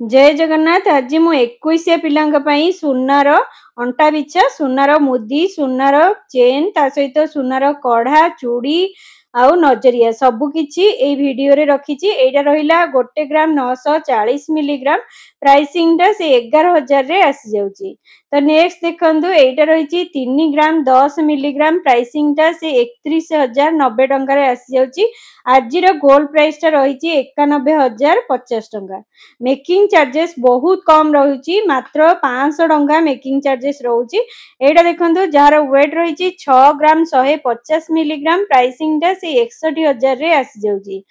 जय जगन्नाथ। आज मु 21 पिलांक पई सुनार अंटा बिछा सुनार मुदी सुनार चेन ता सहित सुनार कढ़ा चूड़ी आउ नजरिया सबु किछि ए वीडियो रे रखिछि। एटा रहिला 1 ग्राम 940 मिलीग्राम प्राइसिंग टा से 11000 रे आसी जाउची। तो नेक्स्ट देखंतु एटा रहिछि 3 ग्राम 10 मिलीग्राम प्राइसिंग टा से 31090 टंका रे आसी जाउची। आजिर गोल्ड प्राइस टा रहिछि 91050 टंका। मेकिंग चार्जेस बहुत कम रहुची, मात्र 500 टंका मेकिंग चार्जेस रहुची। एटा देखंतु जार वेट रहिछि 6 ग्राम 150 मिलीग्राम प्राइसिंग टा से 61000 रे आसी जाउची।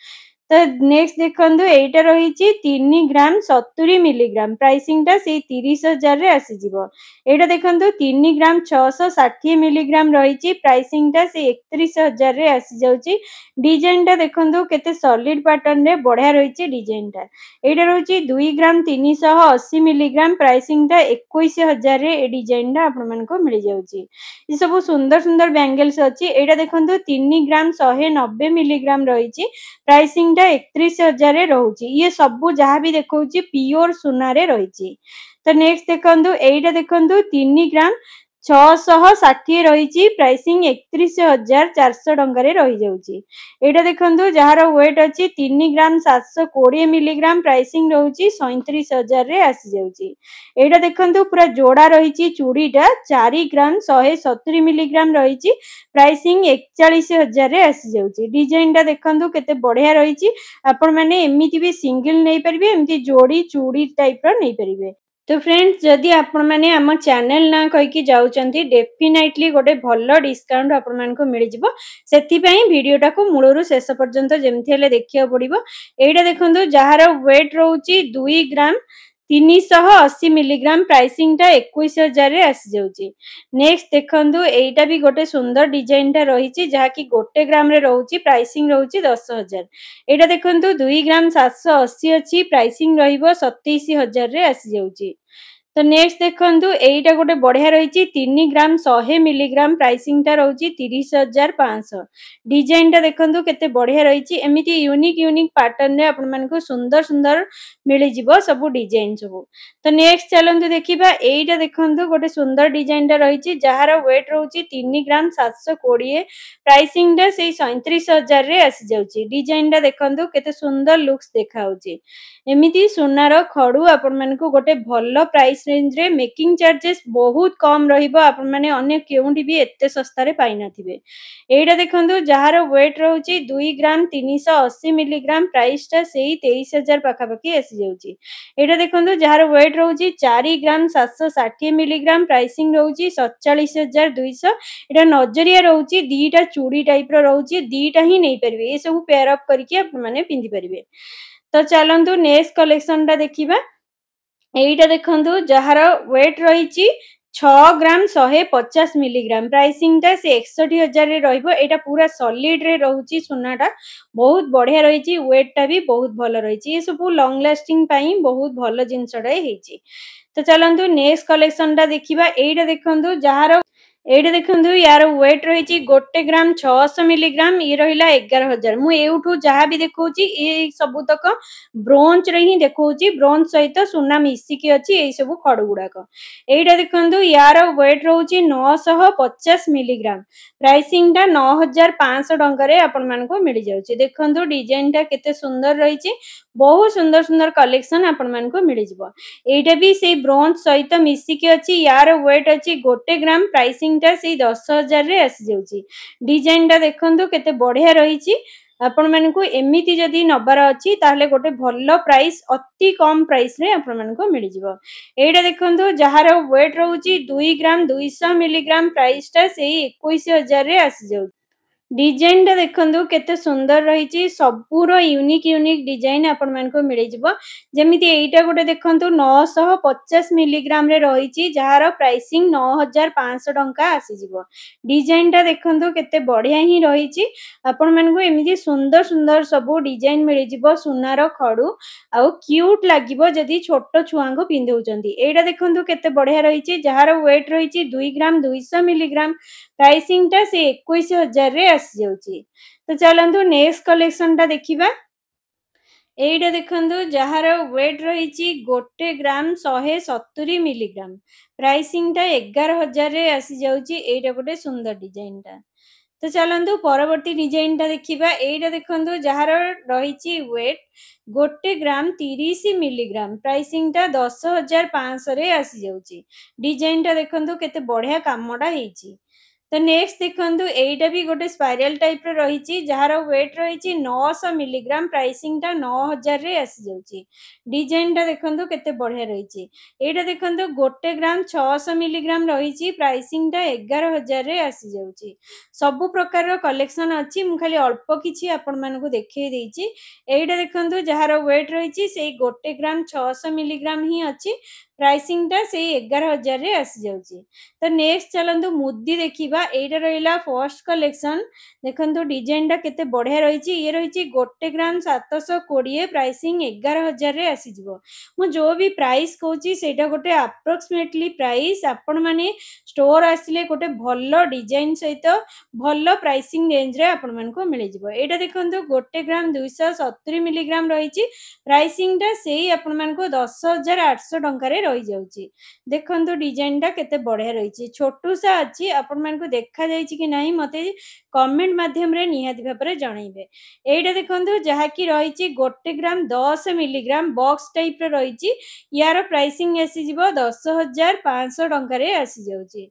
तो नेक्स्ट देखंतु एटा रहिछि 3 ग्राम 70 मिलीग्राम प्राइसिंग टा से 30000 रे आसी जिवो। एटा देखंतु 3 ग्राम 660 मिलीग्राम रहिछि प्राइसिंग टा से 31000 रे आसी जाउची। डिजाइन टा देखंतु केते सॉलिड पैटर्न रे बढ़िया रहिछि डिजाइन टा। एटा रहुछि 2 ग्राम 380 मिलीग्राम प्राइसिंग टा 21000 रे ए डिजाइन टा आपन मन को मिल जाउची। ई सब सुंदर सुंदर बैंगल्स अछि। एटा देखंतु 3 ग्राम 190 मिलीग्राम रहिछि प्राइसिंग 31000 रे रहउची। ये सब जहाँ भी देखौची प्योर सुना रे रहिछि। तो नेक्स्ट देखंतु एइटा देखंतु 3 ग्राम 660 रहिछि प्राइसिंग 31400 टंका रे रहि जाउची। एइटा देखंतु जहार वेट अछि 3 ग्राम 720 मिलीग्राम प्राइसिंग रहउची 37000 रे आसी जाउची। एइटा देखंतु पूरा जोड़ा रहिछि चूड़ीटा 4 ग्राम 170 मिलीग्राम रहिछि प्राइसिंग 41000 रे आसी जाउची। डिजाइन टा देखंतु केते बढ़िया रहिछि। आपण माने एमिति भी सिंगल नै परिबे, एमिति जोड़ी चूड़ी टाइप रो नै परिबे। तो फ्रेंड्स जदि आपण माने हम चैनल ना कहि कि जाउचंती डेफिनेटली गोटे भलो डिस्काउंट आपण मान को मिल जिवो। सेति पई वीडियो टा को मूलरू शेष पर्यंत जेमथि हेले देखिया पड़िबो। एइटा देखंतु जहार वेट रहउची 2 ग्राम 380 मिलीग्राम प्राइसिंग टा 21000 रे आसी जाउची। नेक्स्ट देखंतु एइटा भी गोटे सुंदर डिजाइन टा रहिची जहा कि 1 ग्राम रे रहउची प्राइसिंग रहउची 10000। एइटा देखंतु 2 ग्राम 780 अछि प्राइसिंग रहिबो 27000 रे आसी जाउची। तो नेक्स्ट देखंतु एइटा गोटे बढ़िया रहिची 3 ग्राम 100 मिलीग्राम प्राइसिंग टा रहउची 30500। डिजाइन टा देखंतु केते बढ़िया रहिची। एमिति यूनिक यूनिक पैटर्न रे आपण मन को सुंदर सुंदर मिली जिवो सब डिजाइन सब। तो नेक्स्ट चलंतु देखिबा एइटा देखंतु गोटे सुंदर डिजाइन टा रहिची जहार वेट रहउची 3 ग्राम 720 प्राइसिंग टा से 37000 रे आसी जाउची। डिजाइन टा देखंतु केते सुंदर लुक्स देखाउची। एमिति सुनार खड़ू आपण मन को गोटे भलो प्राइस रेंज रे मेकिंग चार्जेस बहुत कम रहिबो। आपण माने अन्य केउंटी भी एते सस्ता रे पाइ नथिबे। एइटा देखंतु जहार वेट रहउची 2 ग्राम 380 मिलीग्राम प्राइस टा सेही 23000 पाखा पाखी आसी जाउची। एइटा देखंतु जहार वेट रहउची 4 ग्राम 760 मिलीग्राम प्राइसिंग रहउची 47200। एटा नजरिया रहउची दीटा चूड़ी टाइप रो रहउची, दीटा ही नै परिबे। ए सब पेयर अप करके आपण माने पिंदी परिबे। तो चलंतु नेक्स्ट कलेक्शन टा देखिबा। एइटा देखंतु जहार वेट रहिची 6 ग्राम 150 मिलीग्राम प्राइसिंग टा से 61000 रे रहइबो। एटा पूरा सॉलिड रे रहउची सुनाटा बहुत बढ़िया रहिची। वेट टा भी बहुत भलो रहिची। ए सब लॉन्ग लास्टिंग पई बहुत भलो जिंसडा हेची। तो चलंतु नेक्स्ट कलेक्शन टा देखिबा। एइटा देखंतु जहार एइटा देखंतु यार वेट रहिची 1 ग्राम 600 मिलीग्राम ये रहिला 11000। मु एउठू जहा भी देखौची ए सब तक ब्रोंज रे ही देखौची, ब्रोंज सहित सुना मिसी की अछि ए सब खड़ गुडाक। एइटा देखंतु यार वेट रहउची 950 मिलीग्राम प्राइसिंग टा 9500 टंका रे आपण मान को मिल जाउची। देखंतु डिजाइन टा केते सुंदर रहिची। बहुत सुंदर सुंदर कलेक्शन आपण मान को मिल जिवो। एइटा भी से ब्रोंज सहित मिसी की अछि। यार वेट अछि 1 ग्राम प्राइसिंग टा से 10000 रे आसी जाउची। डिजाइन टा देखंतु केते बढ़िया रहिची। आपण मन को एमिति जदी नबार अछि ताहले गोटे भलो प्राइस अति कम प्राइस रे आपण मन को मिल जिवो। एइटा देखंतु जहार वेट रहउची 2 ग्राम 200 मिलीग्राम प्राइस टा सेही 21000 रे आसी जाउची। डिजाइन टा देखंतु केते सुंदर रहिची। सबुरो यूनिक यूनिक डिजाइन आपण मन को मिल जिवो। जेमिति एइटा गोटे देखंतु 950 मिलीग्राम रे रहिची जहार प्राइसिंग 9500 टंका आसी जिवो। डिजाइन टा देखंतु केते बढ़िया ही रहिची। आपण मन को एमिति सुंदर सुंदर सब डिजाइन मिल जिवो सुनार खड़ू आउ क्यूट लागिवो जदी छोटो छुआ को पिंधौचंती। एइटा देखंतु केते बढ़िया रहिची जहार वेट रहिची 2 ग्राम 200 मिलीग्राम प्राइसिंग टा से 21000 रे आसी जाउची। तो चलंतु नेक्स्ट कलेक्शन टा देखिबा। ଏଇଟା ଦେଖନ୍ତୁ ଯାହାର ୱେଟ୍ ରହିଛି 1 ଗ୍ରାମ 170 ମିଲିଗ୍ରାମ। ପ୍ରାଇସିଂଟା 11,000ରେ ଆସିଯାଉଛି। ଏଇଟା ଗୋଟେ ସୁନ୍ଦର ଡିଜାଇନଟା। ତ ଚାଲନ୍ତୁ ପରବର୍ତ୍ତୀ ଡିଜାଇନଟା ଦେଖିବା। ଏଇଟା ଦେଖନ୍ତୁ ଯାହାର ରହିଛି ୱେଟ୍ 1 ଗ୍ରାମ 30 ମିଲିଗ୍ରାମ। ପ୍ରାଇସିଂଟା 10,500ରେ ଆସିଯାଉଛି। ଡିଜାଇନଟା ଦେଖନ୍ତୁ କେତେ ବଢ଼ିଆ କାମଟା ହେଇଛି। ତ ନେକ୍ସଟ ଦେଖନ୍ତୁ ଏଇଟା ବି ଗୋଟେ ସ୍ପାଇରାଲ ଟାଇପର ରହିଛି ଯାହାର ୱେଟ୍ ରହିଛି 900 ମିଲିଗ୍ରାମ। ପ୍ରାଇସିଂଟା 9,000ରେ ଆସିଯାଉଛି। ଡିଜାଇନଟା ଦେଖନ୍ତୁ କେତେ ବଢ଼ିଆ ରହିଛି। ଏଇଟା ଦେଖନ୍ତୁ 1 ଗ୍ରାମ 600 ମିଲିଗ୍ରାମ ରହିଛି। ପ୍ରାଇସିଂଟା 11,000ରେ ଆସିଯାଉଛି। ସବୁ ପ୍ରକାରର କଲେକ୍ସନ ଅଛି, ମୁଁ ଖାଲି ଅଳ୍ପ କିଛି ଆପଣମାନଙ୍କୁ ଦେଖେଇ ଦେଇଛି। ଏଇଟା ଦେଖନ୍ତୁ ଯାହାର ୱେଟ୍ ରହିଛି ସେଇ 1 ଗ୍ରାମ 600 ମିଲିଗ୍ରାମ ହିଁ ଅଛି। ପ୍ରାଇସିଂଟା ସେଇ 11,000ରେ ଆସିଯାଉଛି। ତ ନେକ୍ସଟ ଚାଲନ୍ତୁ ମୁଦି ଦେଖିବା। ଏଇଟା ରହିଲା ଫର୍ଷ୍ଟ କଲେକ୍ସନ। ଦେଖନ୍ତୁ ଡିଜାଇନଟା କେତେ ବଢ଼ିଆ ରହିଛି। ଇଏ ରହିଛି 1 ଗ୍ରାମ 720। ପ୍ରାଇସିଂ 11,000ରେ ଆସିଯିବ। ମୁଁ ଯେଉଁ ବି ପ୍ରାଇସ୍ କହୁଛି ସେଇଟା ଗୋଟେ ଆପ୍ରୋକ୍ସିମେଟଲି ପ୍ରାଇସ୍। ଆପଣମାନେ ଷ୍ଟୋର ଆସିଲେ ଗୋଟେ ଭଲ ଡିଜାଇନ ସହିତ ଭଲ ପ୍ରାଇସିଂ ରେଞ୍ଜରେ ଆପଣମାନଙ୍କୁ ମିଳିଯିବ। ଏଇଟା ଦେଖନ୍ତୁ 1 ଗ୍ରାମ 270 ମିଲିଗ୍ରାମ ରହିଛି। ପ୍ରାଇସିଂଟା ସେଇ ଆପଣମାନଙ୍କୁ 10,800 ଟଙ୍କାରେ ରହିଯାଉଛି। ଦେଖନ୍ତୁ ଡିଜାଇନଟା କେତେ ବଢ଼ିଆ ରହିଛି। ଛୋଟୁସା ଅଛି, ଆପଣମାନଙ୍କୁ ଦେଖାଯାଇଛି କି ନାହିଁ ମୋତେ କମେଣ୍ଟ ମାଧ୍ୟମରେ ନିହାତି ଭାବରେ ଜଣାଇବେ। ଏଇଟା ଦେଖନ୍ତୁ ଯାହାକି ରହିଛି 1 ଗ୍ରାମ 10 ମିଲିଗ୍ରାମ ବକ୍ସ ଟାଇପର ରହିଛି। ୟାର ପ୍ରାଇସିଂ ଆସିଯିବ 10,500 ଟଙ୍କାରେ ଆସିଯାଉଛି।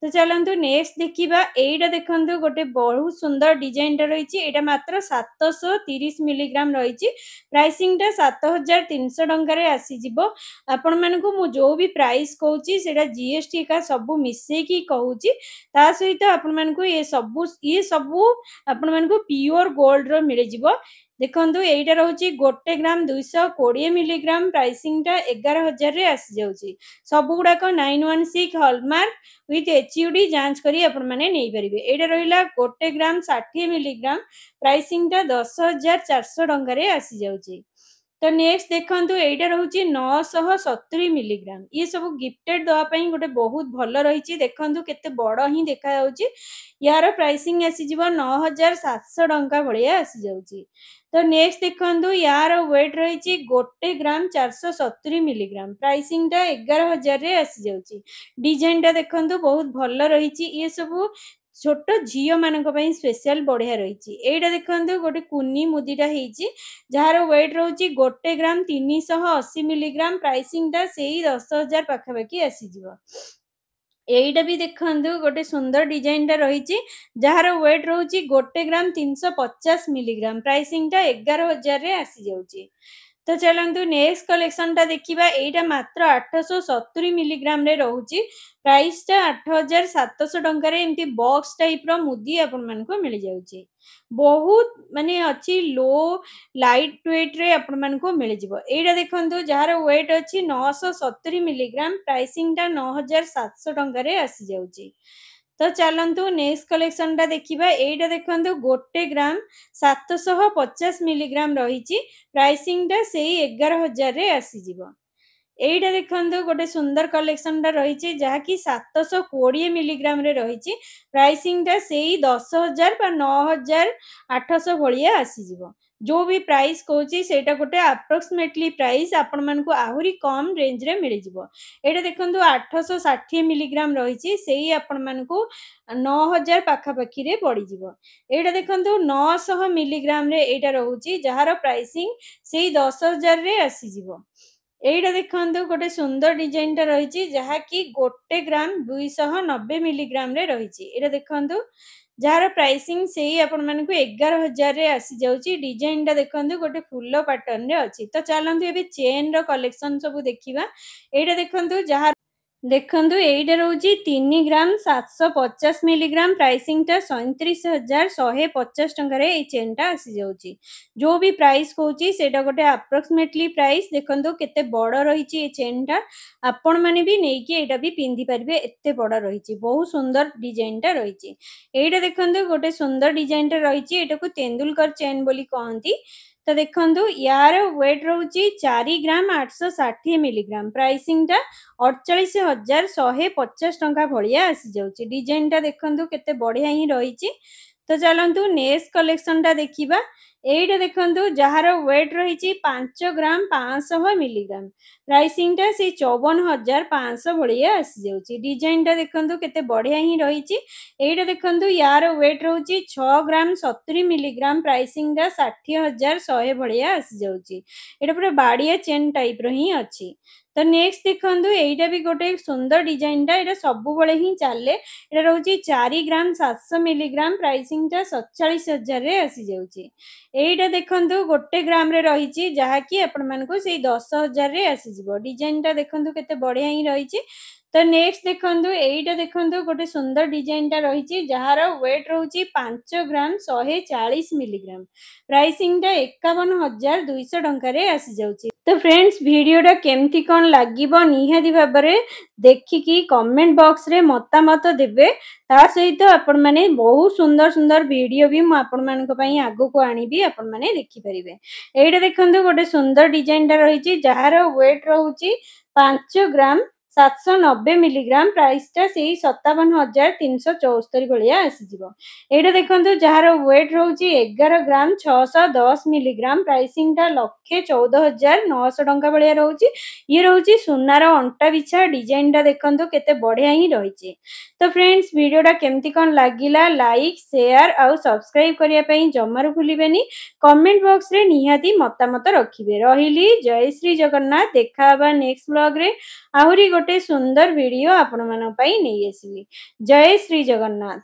ତ ଚାଲନ୍ତୁ ନେକ୍ସଟ ଦେଖିବା। ଏଇଟା ଦେଖନ୍ତୁ ଗୋଟେ ବହୁତ ସୁନ୍ଦର ଡିଜାଇନଟା ରହିଛି। ଏଇଟା ମାତ୍ର 730 ମିଲିଗ୍ରାମ ରହିଛି। ପ୍ରାଇସିଂଟା 7,300 ଟଙ୍କାରେ ଆସିଯିବ। ଆପଣମାନଙ୍କୁ ମୁଁ ଯେଉଁ ବି ପ୍ରାଇସ୍ କହୁଛି ସେଇଟା ଜିଏସଟି ଏକା ସବୁ ମିଶେଇକି କହୁଛି। ତା ସହିତ ଆପଣମାନଙ୍କୁ ଇଏ ସବୁ ଆପଣମାନଙ୍କୁ ପିଓର ଗୋଲ୍ଡର ମିଳିଯିବ। ଦେଖନ୍ତୁ ଏଇଟା ରହୁଛି 1 ଗ୍ରାମ 220 ମିଲିଗ୍ରାମ। ପ୍ରାଇସିଂଟା 11,000ରେ ଆସିଯାଉଛି। ସବୁଗୁଡ଼ାକ 916 ହଲମାର୍କ ୱିଥ୍ ଏଚୟୁଡି ଯାଞ୍ଚ କରି ଆପଣମାନେ ନେଇପାରିବେ। ଏଇଟା ରହିଲା 1 ଗ୍ରାମ 60 ମିଲିଗ୍ରାମ। ପ୍ରାଇସିଂଟା 10,400 ଟଙ୍କାରେ ଆସିଯାଉଛି। ତ ନେକ୍ସଟ ଦେଖନ୍ତୁ ଏଇଟା ରହୁଛି 970 ମିଲିଗ୍ରାମ। ଇଏ ସବୁ ଗିଫ୍ଟେଡ ଦେବା ପାଇଁ ଗୋଟେ ବହୁତ ଭଲ ରହିଛି। ଦେଖନ୍ତୁ କେତେ ବଡ଼ ହିଁ ଦେଖାଯାଉଛି। ୟାର ପ୍ରାଇସିଂ ଆସିଯିବ 9,700 ଟଙ୍କା ଭଳିଆ ଆସିଯାଉଛି। ତ ନେକ୍ସଟ ଦେଖନ୍ତୁ ୟାର ୱେଟ୍ ରହିଛି 1 ଗ୍ରାମ 470 ମିଲିଗ୍ରାମ। ପ୍ରାଇସିଂଟା 11,000ରେ ଆସିଯାଉଛି। ଡିଜାଇନଟା ଦେଖନ୍ତୁ ବହୁତ ଭଲ ରହିଛି। ଇଏ ସବୁ ଛୋଟ ଝିଅମାନଙ୍କ ପାଇଁ ସ୍ପେଶାଲ ବଢ଼ିଆ ରହିଛି। ଏଇଟା ଦେଖନ୍ତୁ ଗୋଟେ କୁନି ମୁଦିଟା ହେଇଛି ଯାହାର ୱେଟ୍ ରହୁଛି 1 ଗ୍ରାମ 380 ମିଲିଗ୍ରାମ। ପ୍ରାଇସିଂଟା ସେଇ 10,000 ପାଖାପାଖି ଆସିଯିବ। ଏଇଟା ବି ଦେଖନ୍ତୁ ଗୋଟେ ସୁନ୍ଦର ଡିଜାଇନଟା ରହିଛି ଯାହାର ୱେଟ୍ ରହୁଛି 1 ଗ୍ରାମ 350 ମିଲିଗ୍ରାମ। ପ୍ରାଇସିଂଟା 11,000ରେ ଆସିଯାଉଛି। ତ ଚାଲନ୍ତୁ ନେକ୍ସଟ କଲେକ୍ସନଟା ଦେଖିବା। ଏଇଟା ମାତ୍ର 870 ମିଲିଗ୍ରାମରେ ରହୁଛି। ପ୍ରାଇସଟା 8,700 ଟଙ୍କାରେ ଏମିତି ବକ୍ସ ଟାଇପର ମୁଦି ଆପଣମାନଙ୍କୁ ମିଳିଯାଉଛି। ବହୁତ ମାନେ ଅଛି ଲୋ ଲାଇଟ୍ ୱେଟ୍ରେ ଆପଣମାନଙ୍କୁ ମିଳିଯିବ। ଏଇଟା ଦେଖନ୍ତୁ ଯାହାର ୱେଟ୍ ଅଛି 970 ମିଲିଗ୍ରାମ। ପ୍ରାଇସିଂଟା 9,700 ଟଙ୍କାରେ ଆସିଯାଉଛି। ତ ଚାଲନ୍ତୁ ନେକ୍ସଟ କଲେକ୍ସନଟା ଦେଖିବା। ଏଇଟା ଦେଖନ୍ତୁ 1 ଗ୍ରାମ 750 ମିଲିଗ୍ରାମ ରହିଛି। ପ୍ରାଇସିଂଟା ସେଇ 11,000ରେ ଆସିଯିବ। ଏଇଟା ଦେଖନ୍ତୁ ଗୋଟେ ସୁନ୍ଦର କଲେକ୍ସନଟା ରହିଛି ଯାହାକି 720 ମିଲିଗ୍ରାମରେ ରହିଛି। ପ୍ରାଇସିଂଟା ସେଇ 10,000 ବା 9,800 ଭଳିଆ ଆସିଯିବ। ଯେଉଁ ବି ପ୍ରାଇସ୍ କହୁଛି ସେଇଟା ଗୋଟେ ଆପ୍ରୋକ୍ସିମେଟଲି ପ୍ରାଇସ୍। ଆପଣମାନଙ୍କୁ ଆହୁରି କମ୍ ରେଞ୍ଜରେ ମିଳିଯିବ। ଏଇଟା ଦେଖନ୍ତୁ 860 ମିଲିଗ୍ରାମ ରହିଛି। ସେଇ ଆପଣମାନଙ୍କୁ 9,000 ପାଖାପାଖିରେ ପଡ଼ିଯିବ। ଏଇଟା ଦେଖନ୍ତୁ 900 ମିଲିଗ୍ରାମରେ ଏଇଟା ରହୁଛି ଯାହାର ପ୍ରାଇସିଂ ସେଇ 10,000ରେ ଆସିଯିବ। ଏଇଟା ଦେଖନ୍ତୁ ଗୋଟେ ସୁନ୍ଦର ଡିଜାଇନଟା ରହିଛି ଯାହାକି 1 ଗ୍ରାମ 290 ମିଲିଗ୍ରାମରେ ରହିଛି। ଏଇଟା ଦେଖନ୍ତୁ ଯାହାର ପ୍ରାଇସିଂ ସେଇ ଆପଣମାନଙ୍କୁ 11,000ରେ ଆସିଯାଉଛି। ଡିଜାଇନଟା ଦେଖନ୍ତୁ ଗୋଟେ ଫୁଲ ପାଟର୍ନରେ ଅଛି। ତ ଚାଲନ୍ତୁ ଏବେ ଚେନ୍ର କଲେକ୍ସନ ସବୁ ଦେଖିବା। ଏଇଟା ଦେଖନ୍ତୁ ଦେଖନ୍ତୁ ଏଇଟା ରହୁଛି 3 ଗ୍ରାମ 750 ମିଲିଗ୍ରାମ। ପ୍ରାଇସିଂଟା 37,150 ଟଙ୍କାରେ ଏଇ ଚେନ୍ଟା ଆସିଯାଉଛି। ଯେଉଁ ବି ପ୍ରାଇସ୍ କହୁଛି ସେଇଟା ଗୋଟେ ଆପ୍ରୋକ୍ସିମେଟଲି ପ୍ରାଇସ୍। ଦେଖନ୍ତୁ କେତେ ବଡ଼ ରହିଛି ଏ ଚେନ୍ଟା। ଆପଣମାନେ ବି ନେଇକି ଏଇଟା ବି ପିନ୍ଧିପାରିବେ, ଏତେ ବଡ଼ ରହିଛି। ବହୁତ ସୁନ୍ଦର ଡିଜାଇନଟା ରହିଛି। ଏଇଟା ଦେଖନ୍ତୁ ଗୋଟେ ସୁନ୍ଦର ଡିଜାଇନଟା ରହିଛି। ଏଇଟାକୁ ତେନ୍ଦୁଲକର ଚେନ୍ ବୋଲି କହନ୍ତି। ତ ଦେଖନ୍ତୁ ୟାର ୱେଟ୍ ରହୁଛି 4 ଗ୍ରାମ 860 ମିଲିଗ୍ରାମ। ପ୍ରାଇସିଂଟା 48,150 ଟଙ୍କା ଭଳିଆ ଆସିଯାଉଛି। ଡିଜାଇନଟା ଦେଖନ୍ତୁ କେତେ ବଢ଼ିଆ ହିଁ ରହିଛି। ତ ଚାଲନ୍ତୁ ନେକ୍ସଟ କଲେକ୍ସନଟା ଦେଖିବା। एटा देखंतु जहार वेट रही 5 ग्राम 500 मिलीग्राम प्राइसिंग टा से 54,500 भलिया आसी जाउची। डिजाइन टा देखंतु केते बढ़िया ही रही। एटा देखंतु यार वेट रहउची 6 ग्राम 70 मिलीग्राम प्राइसिंग टा 60,100 भलिया आसी जाउची। एटा पूरा बाड़िया चेन टाइप रो ही अछि। तो नेक्स्ट देखंतु एटा भी गोटे सुंदर डिजाइन टा एटा सबु बळे ही चाले। एटा रहउची 4 ग्राम 700 मिलीग्राम प्राइसिंग टा 47,000 रे आसी जाउची। एटा देखंतु गोटे ग्राम रे रही जहा कि आपण मानको से 10,000 रे आसी जिवो। डिजाइन टा देखंतु केते बढ़िया ही रही। तो नेक्स्ट देखंतु एटा देखंतु गोटे सुंदर डिजाइन टा रही जहार वेट रहउची 5 ग्राम 140 मिलीग्राम प्राइसिंग टा 51,200 टंका रे आसी जाउची। तो फ्रेंड्स वीडियोटा केमती कौन लागिबो निहाती भाबरे देखिकी कमेंट बॉक्स रे मतामत देबे। ता सहित आपण माने बहुत सुंदर सुंदर वीडियो भी मु आपण मानक पई आगो को आनिबी आपण माने देखि परिबे। एटा देखंतु गोटे सुंदर डिजाइन टा रही जहार वेट रहउची 5 ग्राम 790 मिलीग्राम प्राइस टा से 57,374 भलिया आसी जिवो। एटा देखंतु जहार वेट रहउची 11 ग्राम 610 मिलीग्राम प्राइसिंग टा 1,14,900 टंका भलिया रहउची। ये रहउची सुनार अंटा बिछा डिजाइन टा देखंतु केते बढ़िया ही रही। तो फ्रेंड्स वीडियोटा केमती कौन लागिला लाइक शेयर आउ सब्सक्राइब करिया पई जमारू भूलिबेनी। कमेंट बॉक्स रे निहाती मतामत रखिबे। रहिली जय श्री जगन्नाथ। देखा हबा नेक्स्ट ब्लॉग रे आहुरी गोटे सुंदर वीडियो आपण मानक पई नै आसीबी। जय श्री जगन्नाथ।